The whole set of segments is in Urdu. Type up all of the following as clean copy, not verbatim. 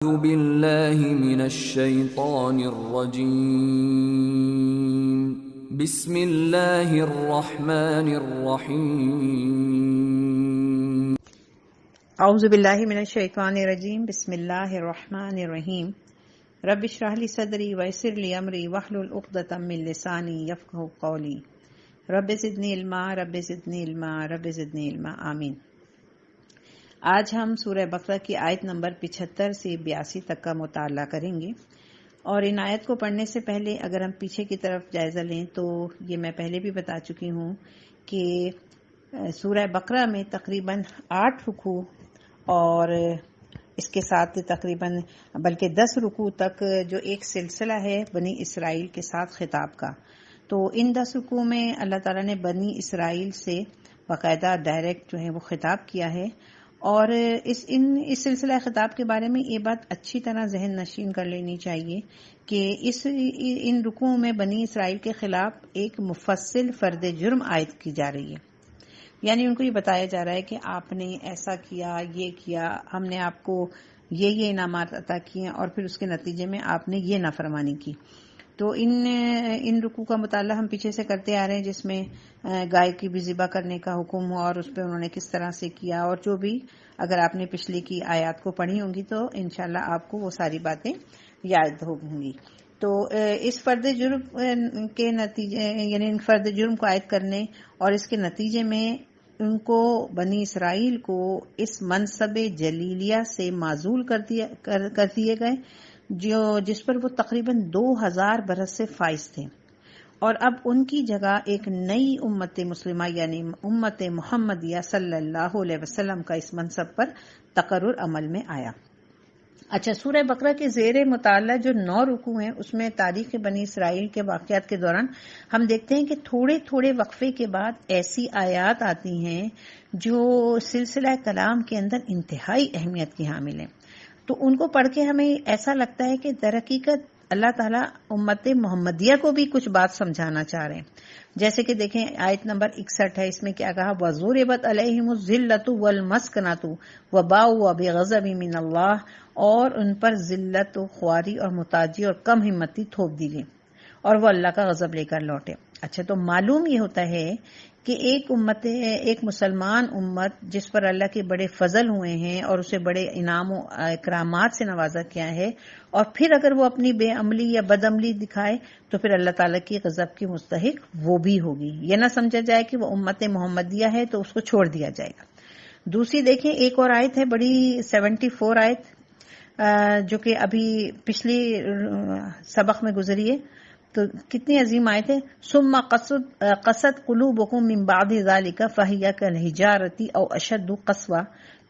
أعوذ بالله من الشيطان الرجيم بسم الله الرحمن الرحيم اعوذ باللہ من الشیطان الرجیم بسم اللہ الرحمن الرحیم رب اشرح لی صدری ویسر لی امری واحلل عقدۃ من لسانی یفقہوا قولی رب زدنی علما رب زدنی علما رب زدنی علما آمین۔ آج ہم سورہ بقرہ کی آیت نمبر 75 سے 82 تک کا مطالعہ کریں گے، اور ان آیت کو پڑھنے سے پہلے اگر ہم پیچھے کی طرف جائزہ لیں تو یہ میں پہلے بھی بتا چکی ہوں کہ سورہ بقرہ میں تقریباً 8 رکوع اور اس کے ساتھ تقریباً بلکہ 10 رکوع تک جو ایک سلسلہ ہے بنی اسرائیل کے ساتھ خطاب کا، تو ان 10 رکوع میں اللہ تعالیٰ نے بنی اسرائیل سے باقاعدہ ڈائریکٹ جو ہے وہ خطاب کیا ہے، اور اس سلسلہ خطاب کے بارے میں یہ بات اچھی طرح ذہن نشین کر لینی چاہیے کہ ان رکوع میں بنی اسرائیل کے خلاف ایک مفصل فرد جرم عائد کی جا رہی ہے، یعنی ان کو یہ بتایا جا رہا ہے کہ آپ نے ایسا کیا، یہ کیا، ہم نے آپ کو یہ انعامات عطا کیے اور پھر اس کے نتیجے میں آپ نے یہ نافرمانی کی۔ تو ان رکوع کا مطالعہ ہم پیچھے سے کرتے آ رہے ہیں، جس میں گائے کی بھی ذبح کرنے کا حکم ہوا اور اس پہ انہوں نے کس طرح سے کیا، اور جو بھی اگر آپ نے پچھلی کی آیات کو پڑھی ہوں گی تو انشاءاللہ آپ کو وہ ساری باتیں یاد ہوں گی۔ تو اس فرد جرم کے نتیجے، یعنی ان فرد جرم کو عائد کرنے اور اس کے نتیجے میں ان کو بنی اسرائیل کو اس منصب جلیلیہ سے معزول کر دیے گئے جس پر وہ تقریباً 2000 برس سے فائز تھے، اور اب ان کی جگہ ایک نئی امت مسلمہ یعنی امت محمدیہ صلی اللہ علیہ وسلم کا اس منصب پر تقرر عمل میں آیا۔ اچھا، سورہ بقرہ کے زیر مطالعہ جو 9 رکوع ہیں اس میں تاریخ بنی اسرائیل کے واقعات کے دوران ہم دیکھتے ہیں کہ تھوڑے تھوڑے وقفے کے بعد ایسی آیات آتی ہیں جو سلسلہ کلام کے اندر انتہائی اہمیت کی حامل ہیں، تو ان کو پڑھ کے ہمیں ایسا لگتا ہے کہ در حقیقت اللہ تعالیٰ امت محمدیہ کو بھی کچھ بات سمجھانا چاہ رہے ہیں۔ جیسے کہ دیکھیں آیت نمبر 61 ہے، اس میں کیا کہا، وَضُرِبَتْ عَلَيْهِمُ الذِّلَّةُ وَالْمَسْكَنَةُ وَبَاءُوا بِغَضَبٍ مِّنَ اللَّهِ، اور ان پر ذلت و خواری اور محتاجی اور کم ہمتی تھوپ دی گئی اور وہ اللہ کا غضب لے کر لوٹے۔ اچھا، تو معلوم یہ ہوتا ہے کہ ایک مسلمان امت جس پر اللہ کے بڑے فضل ہوئے ہیں اور اسے بڑے انعام و اکرامات سے نوازا کیا ہے، اور پھر اگر وہ اپنی بے عملی یا بد عملی دکھائے تو پھر اللہ تعالیٰ کی غضب کی مستحق وہ بھی ہوگی۔ یہ نہ سمجھا جائے کہ وہ امت محمدیہ ہے تو اس کو چھوڑ دیا جائے گا۔ دوسری دیکھیں ایک اور آیت ہے بڑی 74 آیت جو کہ ابھی پچھلی سبق میں گزری ہے، تو کتنی عظیم آیت ہے، ثم قست قلوبکم من بعد ذلک فہی کالحجارۃ او اشد قسوہ،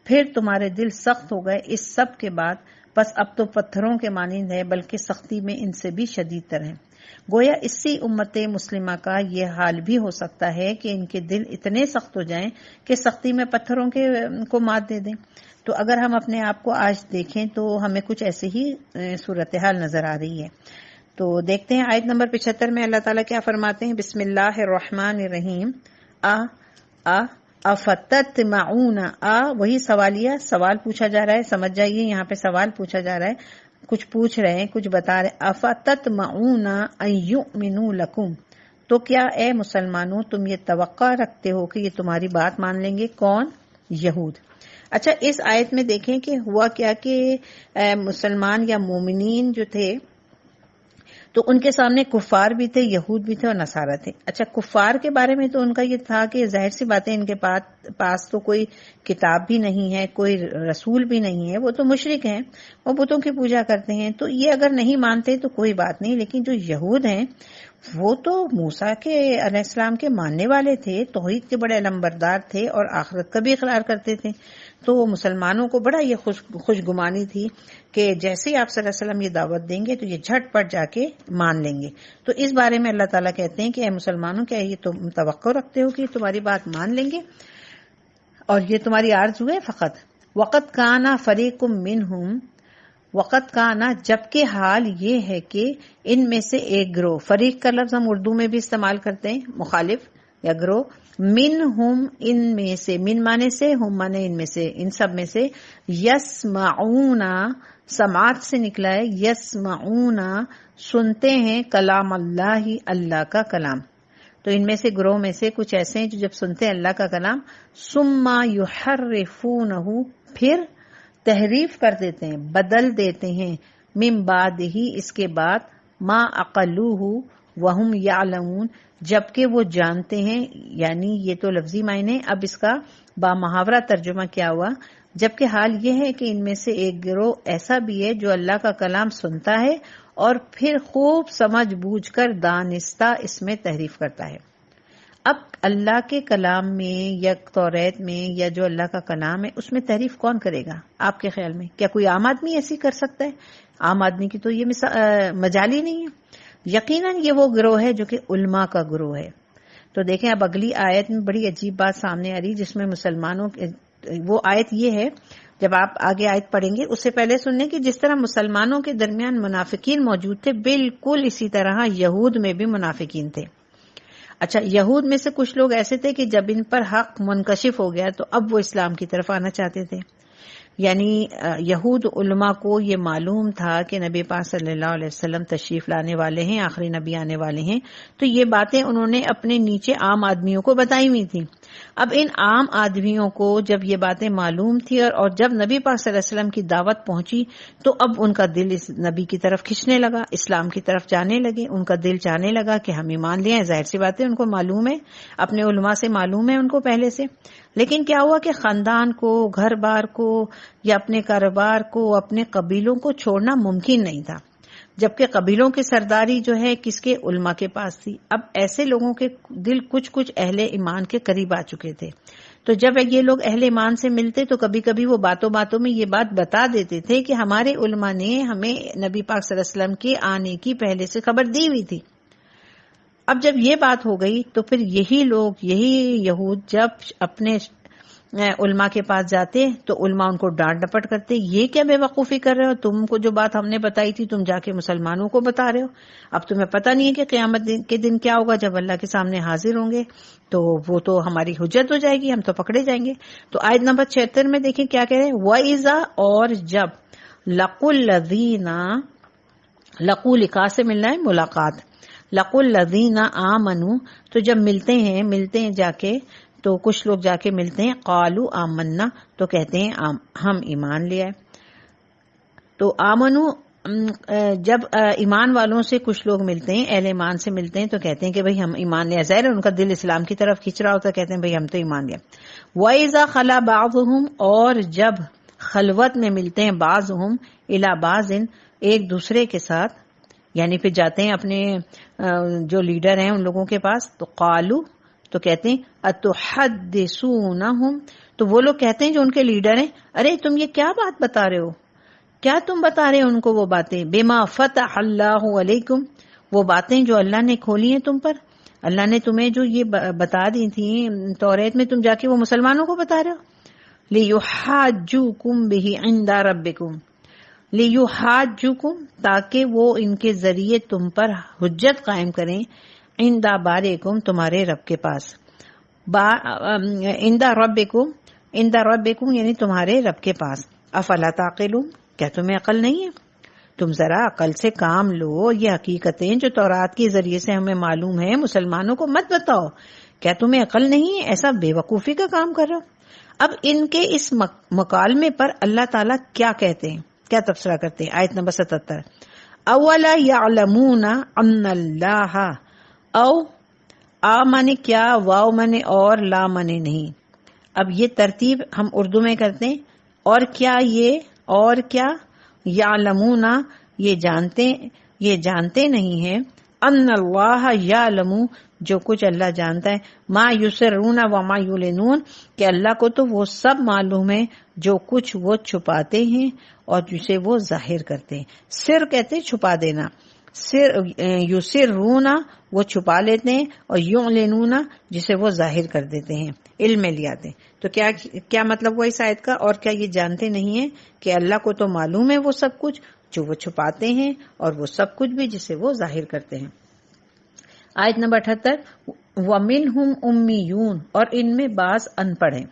پھر تمہارے دل سخت ہو گئے اس سب کے بعد، بس اب تو پتھروں کے مانند ہے بلکہ سختی میں ان سے بھی شدید تر ہے۔ گویا اسی امت مسلمہ کا یہ حال بھی ہو سکتا ہے کہ ان کے دل اتنے سخت ہو جائیں کہ سختی میں پتھروں کو مات دے دیں۔ تو اگر ہم اپنے آپ کو آج دیکھیں تو ہمیں کچھ ایسے ہی صورتحال نظر آ رہی ہے۔ تو دیکھتے ہیں آیت نمبر 75 میں اللہ تعالیٰ کیا فرماتے ہیں، بسم اللہ الرحمن الرحیم، افتطمعون، وہی سوالیہ، سوال پوچھا جا رہا ہے، سمجھ جائیے یہاں پہ سوال پوچھا جا رہا ہے، کچھ پوچھ رہے ہیں، کچھ بتا رہے ہیں، افتطمعون ان یؤمنوا لکم، تو کیا اے مسلمانوں تم یہ توقع رکھتے ہو کہ یہ تمہاری بات مان لیں گے؟ کون؟ یہود۔ اچھا، اس آیت میں دیکھیں کہ ہوا کیا کہ مسلمان یا مومنین جو تھے تو ان کے سامنے کفار بھی تھے، یہود بھی تھے اور نصارہ تھے۔ اچھا، کفار کے بارے میں تو ان کا یہ تھا کہ ظاہر سی باتیں ان کے پاس تو کوئی کتاب بھی نہیں ہے، کوئی رسول بھی نہیں ہے، وہ تو مشرک ہیں، وہ بتوں کی پوجا کرتے ہیں، تو یہ اگر نہیں مانتے تو کوئی بات نہیں، لیکن جو یہود ہیں وہ تو موسیٰ کے علیہ السلام کے ماننے والے تھے، توحید کے بڑے علمبردار تھے اور آخرت کا بھی اقرار کرتے تھے، تو وہ مسلمانوں کو بڑا یہ خوش گمانی تھی کہ جیسے ہی آپ صلی اللہ علیہ وسلم یہ دعوت دیں گے تو یہ جھٹ پٹ جا کے مان لیں گے۔ تو اس بارے میں اللہ تعالیٰ کہتے ہیں کہ اے مسلمانوں، کیا یہ تم توقع رکھتے ہو کہ تمہاری بات مان لیں گے اور یہ تمہاری آرزو ہے فقط؟ وقت کانا فریق منہم، وقت کانا جبکہ حال یہ ہے کہ ان میں سے ایک گروہ، فریق کا لفظ ہم اردو میں بھی استعمال کرتے ہیں، مخالف یا گروہ، منہم ان میں سے، من مانے سے، ہم مانے ان میں سے، ان سب میں سے، یسمعون سماعت سے نکلا ہے، یسمعون سنتے ہیں، کلام اللہ اللہ کا کلام. تو ان میں سے گروہ میں سے کچھ ایسے ہیں جو جب سنتے ہیں اللہ کا کلام، ثم یحرفونہ پھر تحریف کر دیتے ہیں، بدل دیتے ہیں، من بعد ہی اس کے بعد، ما عقلوہ وہم یعلمون جبکہ وہ جانتے ہیں. یعنی یہ تو لفظی معنی، اب اس کا با محاورہ ترجمہ کیا ہوا، جبکہ حال یہ ہے کہ ان میں سے ایک گروہ ایسا بھی ہے جو اللہ کا کلام سنتا ہے اور پھر خوب سمجھ بوجھ کر دانستہ اس میں تحریف کرتا ہے. اب اللہ کے کلام میں یا توریت میں یا جو اللہ کا کلام ہے اس میں تحریف کون کرے گا آپ کے خیال میں؟ کیا کوئی عام آدمی ایسی کر سکتا ہے؟ عام آدمی کی تو یہ مجال ہی نہیں ہے. یقیناً یہ وہ گروہ ہے جو کہ علماء کا گروہ ہے. تو دیکھیں اب اگلی آیت میں بڑی عجیب بات سامنے آ رہی جس میں مسلمانوں وہ آیت یہ ہے، جب آپ آگے آیت پڑھیں گے اس سے پہلے سننے کہ جس طرح مسلمانوں کے درمیان منافقین موجود تھے، بالکل اسی طرح یہود میں بھی منافقین تھے. اچھا، یہود میں سے کچھ لوگ ایسے تھے کہ جب ان پر حق منکشف ہو گیا تو اب وہ اسلام کی طرف آنا چاہتے تھے. یعنی یہود علماء کو یہ معلوم تھا کہ نبی پاک صلی اللہ علیہ وسلم تشریف لانے والے ہیں، آخری نبی آنے والے ہیں، تو یہ باتیں انہوں نے اپنے نیچے عام آدمیوں کو بتائی ہوئی تھی. اب ان عام آدمیوں کو جب یہ باتیں معلوم تھی اور جب نبی پاک صلی اللہ علیہ وسلم کی دعوت پہنچی تو اب ان کا دل اس نبی کی طرف کھنچنے لگا، اسلام کی طرف جانے لگے. ان کا دل چاہنے لگا کہ ہم ایمان لے آئیں. ظاہر سی بات ہے ان کو معلوم ہے، اپنے علماء سے معلوم ہے ان کو پہلے سے. لیکن کیا ہوا کہ خاندان کو، گھر بار کو یا اپنے کاروبار کو، اپنے قبیلوں کو چھوڑنا ممکن نہیں تھا، جبکہ قبیلوں کی سرداری جو ہے کس کے؟ علماء کے پاس تھی. اب ایسے لوگوں کے دل کچھ اہل ایمان کے قریب آ چکے تھے. تو جب یہ لوگ اہل ایمان سے ملتے تو کبھی کبھی وہ باتوں باتوں میں یہ بات بتا دیتے تھے کہ ہمارے علماء نے ہمیں نبی پاک صلی اللہ علیہ وسلم کے آنے کی پہلے سے خبر دی ہوئی تھی. اب جب یہ بات ہو گئی تو پھر یہی لوگ، یہی یہود جب اپنے علماء کے پاس جاتے تو علماء ان کو ڈانٹ ڈپٹ کرتے، یہ کیا بے وقوفی کر رہے ہو، تم کو جو بات ہم نے بتائی تھی تم جا کے مسلمانوں کو بتا رہے ہو. اب تمہیں پتہ نہیں ہے کہ قیامت کے دن کیا ہوگا، جب اللہ کے سامنے حاضر ہوں گے تو وہ تو ہماری حجت ہو جائے گی، ہم تو پکڑے جائیں گے. تو آیت نمبر 76 میں دیکھیں کیا کہہ رہے ہیں، وَإِذَا اور جب، لَقُوا الَّذِينَ، لَقُوا لقاء سے ملنا ہے ملاقات، لَقُوا الَّذِينَ آمَنُوا تو جب ملتے ہیں جا کے، تو کچھ لوگ جا کے ملتے ہیں، قالوا آمنا تو کہتے ہیں ہم ایمان لے آئے. تو آمنو جب ایمان والوں سے کچھ لوگ ملتے ہیں، اہل ایمان سے ملتے ہیں تو کہتے ہیں کہ بھئی ہم ایمان لے آئے. ظاہر ہے ان کا دل اسلام کی طرف کھنچ رہا ہوتا ہے، کہتے ہیں بھئی ہم تو ایمان لے آئے. وَإِذَا خَلَا بَعْضُهُمْ اور جب خلوت میں ملتے ہیں، بعضهم الی بعض ایک دوسرے کے ساتھ، یعنی پھر جاتے ہیں اپنے جو لیڈر ہیں ان لوگوں کے پاس، تو قالوا تو کہتے ہیں اتحدثونہم تو وہ لوگ کہتے ہیں جو ان کے لیڈر ہیں، ارے تم یہ کیا بات بتا رہے ہو، کیا تم بتا رہے ہو ان کو وہ باتیں، بما فتح اللہ علیکم وہ باتیں جو اللہ نے کھولی ہیں تم پر، اللہ نے تمہیں جو یہ بتا دی تھی توریت میں، تم جا کے وہ مسلمانوں کو بتا رہے ہو. لیحاجوکم بہ عند ربکم، لیحاجوکم تاکہ وہ ان کے ذریعے تم پر حجت قائم کریں، عند بارکم تمہارے رب کے پاس، عند ربکم یعنی تمہارے رب کے پاس. افلا تعقلون کیا تمہیں عقل نہیں ہے؟ تم ذرا عقل سے کام لو. یہ حقیقتیں جو تورات کے ذریعے سے ہمیں معلوم ہے مسلمانوں کو مت بتاؤ. کیا تمہیں عقل نہیں ہے؟ ایسا بے وقوفی کا کام کر رہے ہو. اب ان کے اس مکالمے پر اللہ تعالیٰ کیا کہتے ہیں، کیا تبصرہ کرتے ہیں؟ آیت نمبر 77 اولا یعلمون ان اللہ، او آ مانے کیا، واو مانے اور، لا مانے نہیں. اب یہ ترتیب ہم اردو میں کرتے ہیں. اور کیا یہ، اور کیا، یعلمون یہ جانتے نہیں ہیں، ان اللہ یعلم جو کچھ اللہ جانتا ہے، ما یسرون و ما یعلنون کہ اللہ کو تو وہ سب معلوم ہے جو کچھ وہ چھپاتے ہیں اور جسے وہ ظاہر کرتے ہیں. سر کہتے ہیں چھپا دینا، سر یسرون وہ چھپا لیتے ہیں، اور یعلنون جسے وہ ظاہر کر دیتے ہیں، علم میں لے آتے ہیں. تو کیا مطلب ہوا اس آیت کا؟ اور کیا یہ جانتے نہیں ہیں کہ اللہ کو تو معلوم ہے وہ سب کچھ جو وہ چھپاتے ہیں اور وہ سب کچھ بھی جسے وہ ظاہر کرتے ہیں. آیت نمبر 78 وَمِنْهُمْ أُمِّيُّونَ اور ان میں بعض ان پڑھ ہیں.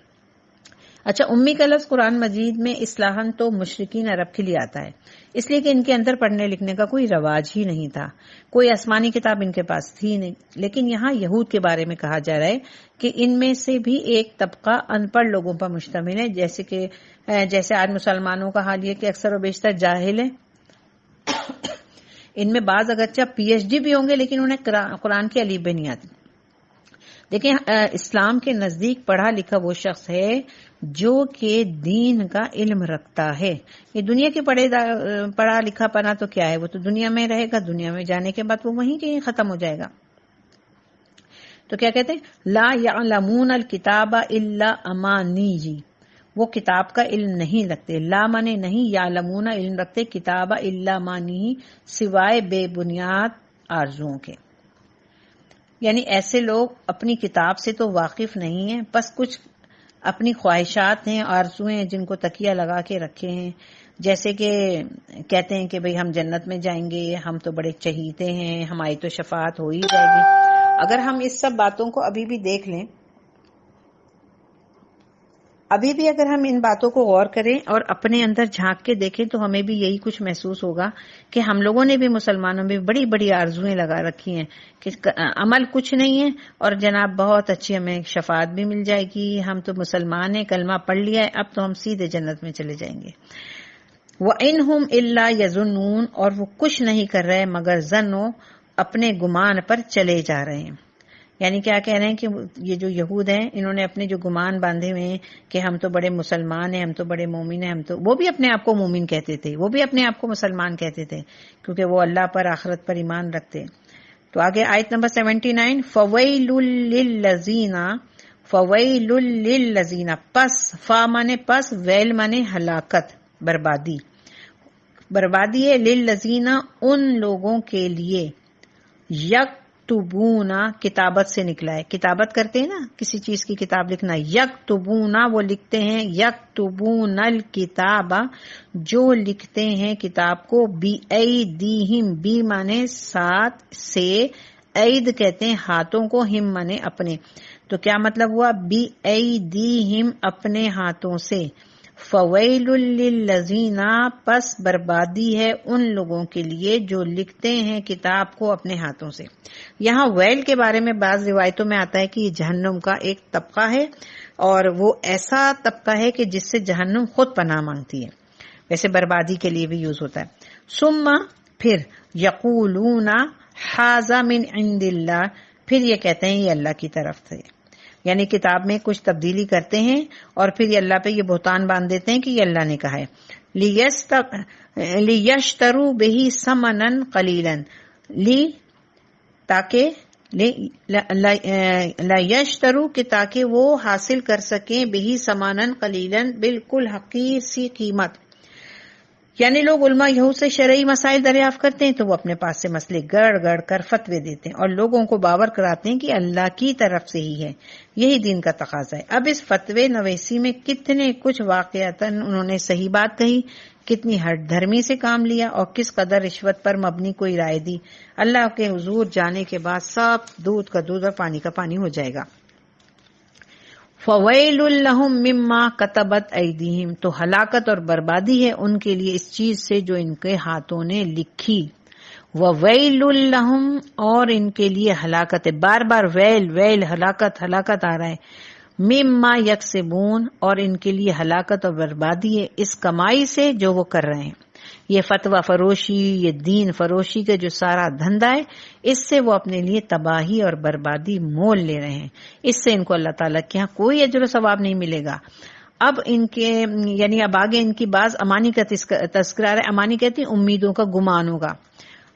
اچھا، امی کا لفظ قرآن مجید میں اصطلاحاً تو مشرکین عرب کے لیے آتا ہے، اس لیے کہ ان کے اندر پڑھنے لکھنے کا کوئی رواج ہی نہیں تھا، کوئی آسمانی کتاب ان کے پاس تھی نہیں. لیکن یہاں یہود کے بارے میں کہا جا رہا ہے کہ ان میں سے بھی ایک طبقہ ان پڑھ لوگوں پر مشتمل ہے، جیسے آج مسلمانوں کا حال یہ کہ اکثر و بیشتر جاہل ہیں. ان میں بعض اگرچہ PhD بھی ہوں گے لیکن انہیں قرآن کی الف ب نہیں آتی. دیکھیں، اسلام کے نزدیک پڑھا لکھا وہ شخص ہے جو کہ دین کا علم رکھتا ہے. یہ دنیا کے پڑھا لکھا پنا تو کیا ہے، وہ تو دنیا میں رہے گا، دنیا میں جانے کے بعد وہ وہیں کہیں ختم ہو جائے گا. تو کیا کہتے ہیں، لا یعلمون الکتاب الا امانی، وہ کتاب کا علم نہیں رکھتے. لا مانے نہیں، یعلمون علم رکھتے، کتاب الا امانی سوائے بے بنیاد آرزوؤں کے. یعنی ایسے لوگ اپنی کتاب سے تو واقف نہیں ہیں، بس کچھ اپنی خواہشات ہیں، آرزویں جن کو تکیہ لگا کے رکھے ہیں. جیسے کہ کہتے ہیں کہ بھئی ہم جنت میں جائیں گے، ہم تو بڑے چہیتے ہیں، ہماری تو شفاعت ہو ہی جائے گی. اگر ہم اس سب باتوں کو ابھی بھی دیکھ لیں، ابھی بھی اگر ہم ان باتوں کو غور کریں اور اپنے اندر جھانک کے دیکھیں تو ہمیں بھی یہی کچھ محسوس ہوگا کہ ہم لوگوں نے بھی مسلمانوں میں بڑی بڑی آرزویں لگا رکھی ہیں کہ عمل کچھ نہیں ہے اور جناب بہت اچھی ہمیں شفاعت بھی مل جائے گی، ہم تو مسلمان ہیں، کلمہ پڑھ لیا ہے، اب تو ہم سیدھے جنت میں چلے جائیں گے. وَإِنْهُمْ إِلَّا يَظُنُّونَ، اور وہ کچھ نہیں کر رہے مگر ظنو، اپنے گمان پر چلے جا رہے ہیں. یعنی کیا کہہ رہے ہیں کہ یہ جو یہود ہیں انہوں نے اپنے جو گمان باندھے ہوئے ہیں کہ ہم تو بڑے مسلمان ہیں، ہم تو بڑے مومن ہیں، وہ بھی اپنے آپ کو مومن کہتے تھے، وہ بھی اپنے آپ کو مسلمان کہتے تھے کیونکہ وہ اللہ پر آخرت پر ایمان رکھتے. تو آگے آیت نمبر 79، فَوَيْلٌ لِّلَّذِينَ، فَوَيْلٌ لِّلَّذِينَ، پس، فا مانے پس، ویل مانے ہلاکت، بربادی. بربادی ہے لِلَّذِينَ، ان لوگوں کے لیے، یکتبون، کتابت سے نکلا ہے، کتابت کرتے ہیں نا کسی چیز کی کتاب لکھنا، یکتبون وہ لکھتے ہیں، یکتبون الکتاب جو لکھتے ہیں کتاب کو، بِأَیْدِیہم، بی مانے ساتھ سے، عید کہتے ہیں ہاتھوں کو، ہم مانے اپنے. تو کیا مطلب ہوا، بِأَیْدِیہم اپنے ہاتھوں سے. فویل للذین، پس بربادی ہے ان لوگوں کے لیے جو لکھتے ہیں کتاب کو اپنے ہاتھوں سے. یہاں ویل کے بارے میں بعض روایتوں میں آتا ہے کہ یہ جہنم کا ایک طبقہ ہے اور وہ ایسا طبقہ ہے کہ جس سے جہنم خود پناہ مانگتی ہے. ویسے بربادی کے لیے بھی یوز ہوتا ہے. ثم، پھر، یقولون ھذا من عند اللہ، پھر یہ کہتے ہیں یہ اللہ کی طرف سے. یعنی کتاب میں کچھ تبدیلی کرتے ہیں اور پھر یہ اللہ پہ یہ بہتان باندھ دیتے ہیں کہ یہ اللہ نے کہا ہے. لیشتروا بہ ثمنا قلیلا، تاکہ لیشتروا کہ تاکہ وہ حاصل کر سکیں بہ ثمنا قلیلا، بالکل حقیر سی قیمت. یعنی لوگ علماء یہود سے شرعی مسائل دریافت کرتے ہیں تو وہ اپنے پاس سے مسئلے گڑ گڑ کر فتوے دیتے ہیں اور لوگوں کو باور کراتے ہیں کہ اللہ کی طرف سے ہی ہے، یہی دین کا تقاضا ہے. اب اس فتوے نویسی میں کتنے کچھ واقعتاً انہوں نے صحیح بات کہی، کتنی ہٹ دھرمی سے کام لیا اور کس قدر رشوت پر مبنی کوئی رائے دی. اللہ کے حضور جانے کے بعد سب دودھ کا دودھ اور پانی کا پانی ہو جائے گا. فَوَيْلٌ لَّهُم مِّمَّا كَتَبَتْ أَيْدِيهِمْ، تو ہلاکت اور بربادی ہے ان کے لیے اس چیز سے جو ان کے ہاتھوں نے لکھی. وَوَيْلٌ لَّهُمْ، اور ان کے لیے ہلاکت ہے، بار بار ویل ویل، ہلاکت ہلاکت آ رہا ہے. مِّمَّا يَكْسِبُونَ، اور ان کے لیے ہلاکت اور بربادی ہے اس کمائی سے جو وہ کر رہے ہیں. یہ فتویٰ فروشی، یہ دین فروشی کا جو سارا دھندا ہے، اس سے وہ اپنے لیے تباہی اور بربادی مول لے رہے ہیں. اس سے ان کو اللہ تعالیٰ کے ہاں کوئی اجر و ثواب نہیں ملے گا. اب ان کے یعنی اب آگے ان کی بعض امانی کا تذکرہ ہے. امانی کہتی ہیں امیدوں کا گمان ہوگا.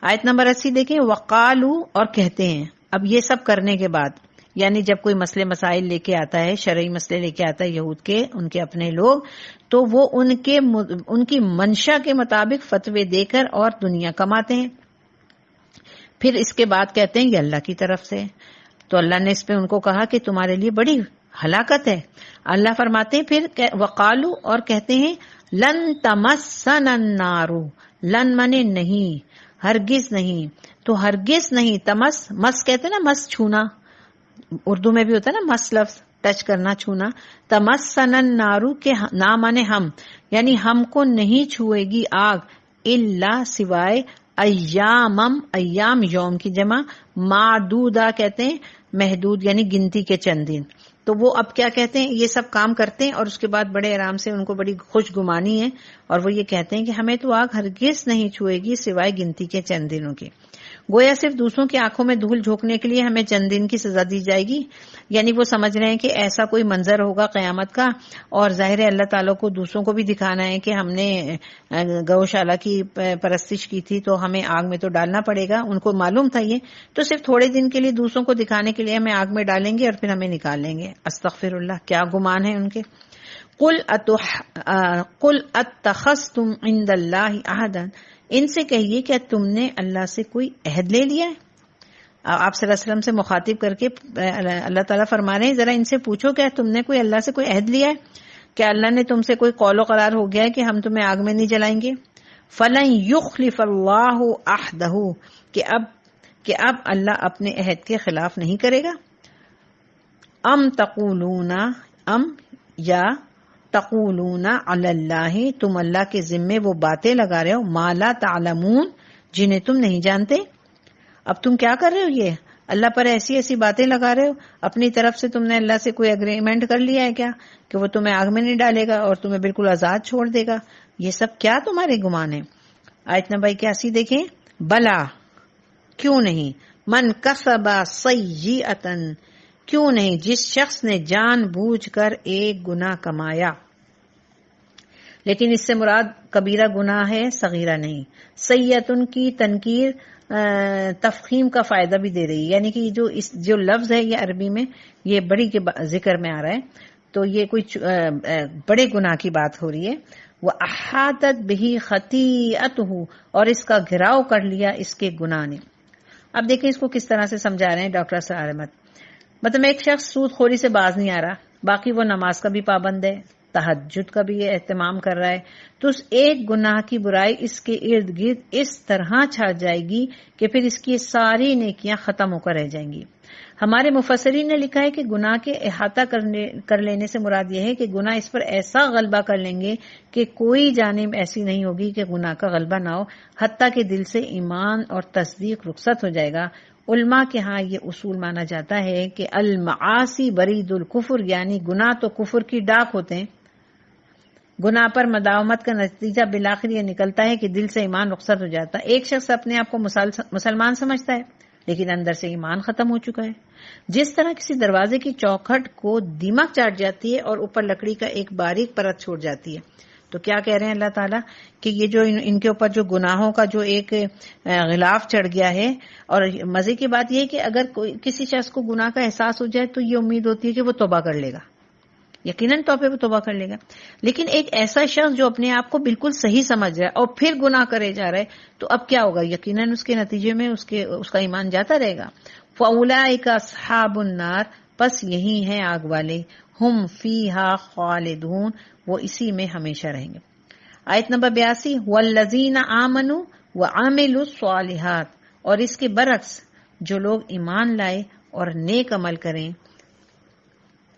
آیت نمبر 80 دیکھیں، وقالو، اور کہتے ہیں. اب یہ سب کرنے کے بعد یعنی جب کوئی مسئلے مسائل لے کے آتا ہے، شرعی مسئلے لے کے آتا ہے یہود کے، ان کے اپنے لوگ، تو وہ ان کی منشا کے مطابق فتوے دے کر اور دنیا کماتے ہیں. پھر اس کے بعد کہتے ہیں یہ اللہ کی طرف سے. تو اللہ نے اس پہ ان کو کہا کہ تمہارے لیے بڑی ہلاکت ہے. اللہ فرماتے ہیں پھر وقالو، اور کہتے ہیں لن تمسنا النار، لن منے نہیں، ہرگز نہیں. تو ہرگز نہیں، تمس، مس کہتے ہیں نا، مس چھونا، اردو میں بھی ہوتا ہے نا مس لفظ، ٹچ کرنا، چھونا. تمسنا النار کے نامانے ہم، یعنی ہم کو نہیں چھوئے گی آگ، الا سوائے ایام یوم کی جمع، معدودہ کہتے ہیں محدود یعنی گنتی کے چند دن. تو وہ اب کیا کہتے ہیں، یہ سب کام کرتے ہیں اور اس کے بعد بڑے آرام سے، ان کو بڑی خوش گمانی ہے، اور وہ یہ کہتے ہیں کہ ہمیں تو آگ ہرگز نہیں چھوئے گی سوائے گنتی کے چند دنوں کی. گویا صرف دوسروں کی آنکھوں میں دھول جھونکنے کے لیے ہمیں چند دن کی سزا دی جائے گی. یعنی وہ سمجھ رہے ہیں کہ ایسا کوئی منظر ہوگا قیامت کا، اور ظاہر ہے اللہ تعالیٰ کو دوسروں کو بھی دکھانا ہے کہ ہم نے گوشالہ کی پرستش کی تھی تو ہمیں آگ میں تو ڈالنا پڑے گا. ان کو معلوم تھا یہ، تو صرف تھوڑے دن کے لیے دوسروں کو دکھانے کے لیے ہمیں آگ میں ڈالیں گے اور پھر ہمیں نکال لیں گے. استغفر اللہ، کیا گمان ہے ان کے. قل اتخذتم عند اللہ عہدا، ان سے کہیے کیا تم نے اللہ سے کوئی عہد لے لیا ہے. آپ صلی اللہ علیہ وسلم سے مخاطب کر کے اللہ تعالیٰ فرما رہے ہیں ذرا ان سے پوچھو کیا تم نے کوئی اللہ سے کوئی عہد لیا ہے، کیا اللہ نے تم سے کوئی قول و قرار ہو گیا ہے کہ ہم تمہیں آگ میں نہیں جلائیں گے. فلن یخلف اللہ عہدہ، کہ اب اللہ اپنے عہد کے خلاف نہیں کرے گا. تقولون علی اللہ، تم اللہ کے ذمے وہ باتیں لگا رہے ہو، ما لا تعلمون، جنہیں تم نہیں جانتے. اب تم کیا کر رہے ہو، یہ اللہ پر ایسی ایسی باتیں لگا رہے ہو. اپنی طرف سے تم نے اللہ سے کوئی اگریمنٹ کر لیا ہے کیا کہ وہ تمہیں آگ میں نہیں ڈالے گا اور تمہیں بالکل آزاد چھوڑ دے گا. یہ سب کیا تمہارے گمان ہے. آیت نمبر 81 دیکھیں. بلا، کیوں نہیں، من کسب سیئۃ، کیوں نہیں جس شخص نے جان بوجھ کر ایک گناہ کمایا. لیکن اس سے مراد کبیرہ گناہ ہے، صغیرہ نہیں. سیئۃ کی تنکیر تفخیم کا فائدہ بھی دے رہی ہے، یعنی کہ جو لفظ ہے یہ عربی میں یہ بڑی کے ذکر میں آ رہا ہے، تو یہ کوئی بڑے گناہ کی بات ہو رہی ہے. وَأَحَاطَتْ بِهِ خَطِيئَتُهُ، اور اس کا گھراؤ کر لیا اس کے گناہ نے. اب دیکھیں اس کو کس طرح سے سمجھا رہے ہیں ڈاکٹر اسرار احمد. مطلب ایک شخص سود خوری سے باز نہیں آ رہا، باقی وہ نماز کا بھی پابند ہے، تہجد کا بھی اہتمام کر رہا ہے، تو اس ایک گناہ کی برائی اس کے ارد گرد اس طرح چھا جائے گی کہ پھر اس کی ساری نیکیاں ختم ہو کر رہ جائیں گی. ہمارے مفسرین نے لکھا ہے کہ گناہ کے احاطہ کر لینے سے مراد یہ ہے کہ گناہ اس پر ایسا غلبہ کر لیں گے کہ کوئی جانب ایسی نہیں ہوگی کہ گناہ کا غلبہ نہ ہو، حتیٰ کہ دل سے ایمان اور تصدیق رخصت ہو جائے گا. علماء کے ہاں یہ اصول مانا جاتا ہے کہ المعاصی برید الکفر، یعنی گناہ تو کفر کی ڈاک ہوتے ہیں. گناہ پر مداومت کا نتیجہ بالآخر یہ نکلتا ہے کہ دل سے ایمان رخصت ہو جاتا ہے. ایک شخص اپنے آپ کو مسلمان سمجھتا ہے لیکن اندر سے ایمان ختم ہو چکا ہے. جس طرح کسی دروازے کی چوکھٹ کو دیمک چاٹ جاتی ہے اور اوپر لکڑی کا ایک باریک پرت چھوڑ جاتی ہے. تو کیا کہہ رہے ہیں اللہ تعالیٰ کہ یہ جو ان کے اوپر جو گناہوں کا جو ایک غلاف چڑھ گیا ہے، اور مزے کی بات یہ ہے کہ اگر کسی شخص کو گناہ کا احساس ہو جائے تو یہ امید ہوتی ہے کہ وہ توبہ کر لے گا، یقیناً طور پہ وہ توبہ کر لے گا. لیکن ایک ایسا شخص جو اپنے آپ کو بالکل صحیح سمجھ رہا ہے اور پھر گناہ کرے جا رہا ہے، تو اب کیا ہوگا، یقیناً اس کے نتیجے میں اس کا ایمان جاتا رہے گا. فَأُولَٰئِكَ أَصْحَابُ النَّارِ، پس یہی ہیں آگ والے، ہم فیہا خالدون، وہ اسی میں ہمیشہ رہیں گے. آیت نمبر 82. وَالَّذِينَ آمَنُوا وَعَمِلُوا الصَّالِحَاتِ، اور اس کے برعکس جو لوگ ایمان لائے اور نیک عمل کریں.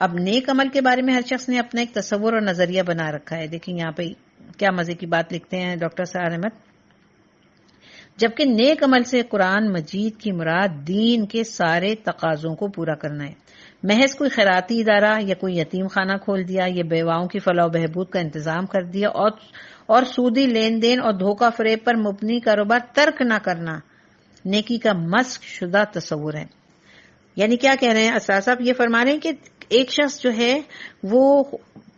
اب نیک عمل کے بارے میں ہر شخص نے اپنا ایک تصور اور نظریہ بنا رکھا ہے. دیکھیں یہاں پہ کیا مزے کی بات لکھتے ہیں ڈاکٹر اسرار احمد. جبکہ نیک عمل سے قرآن مجید کی مراد دین کے سارے تقاضوں کو پورا کرنا ہے. محض کوئی خیراتی ادارہ یا کوئی یتیم خانہ کھول دیا یا بیواؤں کی فلاح و بہبود کا انتظام کر دیا اور سودی لین دین اور دھوکہ فریب پر مبنی کاروبار ترک نہ کرنا نیکی کا مسخ شدہ تصور ہے. یعنی کیا کہہ رہے ہیں اسرار صاحب، یہ فرما رہے ہیں کہ ایک شخص جو ہے وہ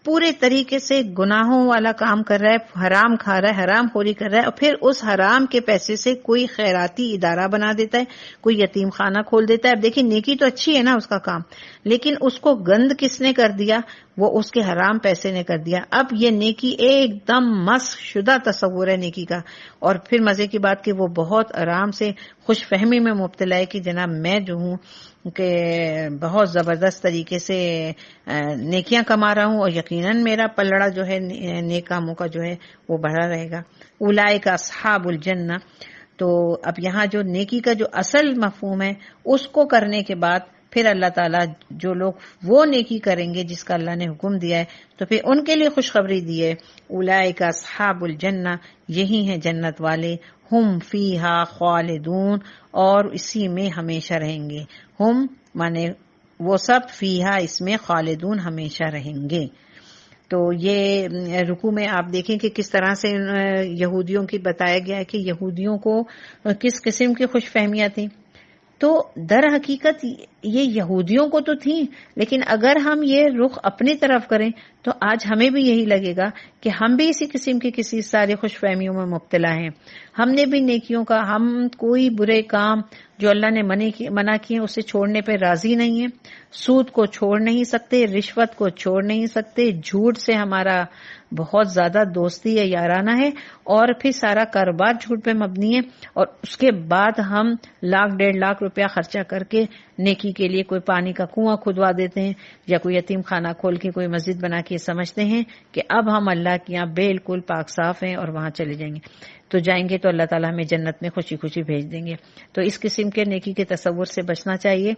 پورے طریقے سے گناہوں والا کام کر رہا ہے، حرام کھا رہا ہے، حرام خوری کر رہا ہے، اور پھر اس حرام کے پیسے سے کوئی خیراتی ادارہ بنا دیتا ہے، کوئی یتیم خانہ کھول دیتا ہے. اب دیکھیں نیکی تو اچھی ہے نا اس کا کام، لیکن اس کو گند کس نے کر دیا، وہ اس کے حرام پیسے نے کر دیا. اب یہ نیکی ایک دم مسخ شدہ تصور ہے نیکی کا. اور پھر مزے کی بات کہ وہ بہت آرام سے خوش فہمی میں مبتلا ہے کہ جناب میں جو ہوں کہ بہت زبردست طریقے سے نیکیاں کما رہا ہوں اور یقیناً میرا پلڑا جو ہے نیک کاموں کا جو ہے وہ بڑھا رہے گا. اولئک اصحاب الجنہ. تو اب یہاں جو نیکی کا جو اصل مفہوم ہے اس کو کرنے کے بعد پھر اللہ تعالیٰ جو لوگ وہ نیکی کریں گے جس کا اللہ نے حکم دیا ہے تو پھر ان کے لیے خوشخبری دی ہے، اولئک اصحاب الجنہ، یہی ہیں جنت والے، ہم فیہا خالدون، اور اسی میں ہمیشہ رہیں گے، ہم مانے وہ سب، فیہا اس میں، خالدون ہمیشہ رہیں گے۔ تو یہ رکوع میں آپ دیکھیں کہ کس طرح سے یہودیوں کی بتایا گیا ہے کہ یہودیوں کو کس قسم کی خوش فہمیاں تھیں۔ تو در حقیقت یہ یہودیوں کو تو تھیں، لیکن اگر ہم یہ رخ اپنی طرف کریں تو آج ہمیں بھی یہی لگے گا کہ ہم بھی اسی قسم کی کسی ساری خوش فہمیوں میں مبتلا ہیں۔ ہم نے بھی نیکیوں کا، ہم کوئی برے کام جو اللہ نے منع کیے اسے چھوڑنے پہ راضی نہیں ہیں، سود کو چھوڑ نہیں سکتے، رشوت کو چھوڑ نہیں سکتے، جھوٹ سے ہمارا بہت زیادہ دوستی ہے، یارانہ ہے، اور پھر سارا کاروبار جھوٹ پہ مبنی ہے، اور اس کے بعد ہم لاکھ 1.5 لاکھ روپیہ خرچہ کر کے نیکی کے لیے کوئی پانی کا کنواں کھدوا دیتے ہیں یا کوئی یتیم خانہ کھول کے کوئی مسجد بنا کے سمجھتے ہیں کہ اب ہم اللہ کے یہاں بالکل پاک صاف ہیں اور وہاں چلے جائیں گے، تو جائیں گے تو اللہ تعالیٰ ہمیں جنت میں خوشی خوشی بھیج دیں گے۔ تو اس قسم کے نیکی کے تصور سے بچنا چاہیے،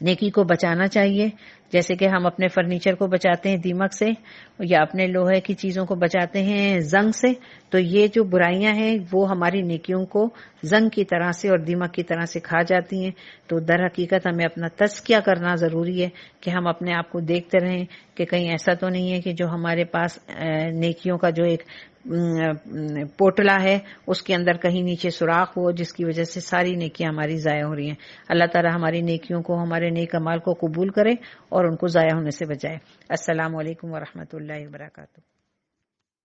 نیکی کو بچانا چاہیے، جیسے کہ ہم اپنے فرنیچر کو بچاتے ہیں دیمک سے یا اپنے لوہے کی چیزوں کو بچاتے ہیں زنگ سے، تو یہ جو برائیاں ہیں وہ ہماری نیکیوں کو زنگ کی طرح سے اور دیمک کی طرح سے کھا جاتی ہیں۔ تو در حقیقت ہمیں اپنا تزکیہ کرنا ضروری ہے کہ ہم اپنے آپ کو دیکھتے رہیں کہ کہیں ایسا تو نہیں ہے کہ جو ہمارے پاس نیکیوں کا جو ایک پوٹلا ہے اس کے اندر کہیں نیچے سوراخ ہو جس کی وجہ سے ساری نیکیاں ہماری ضائع ہو رہی ہیں۔ اللہ تعالی ہماری نیکیوں کو، ہمارے نیک اعمال کو قبول کرے اور ان کو ضائع ہونے سے بچائے۔ السلام علیکم ورحمۃ اللہ وبرکاتہ۔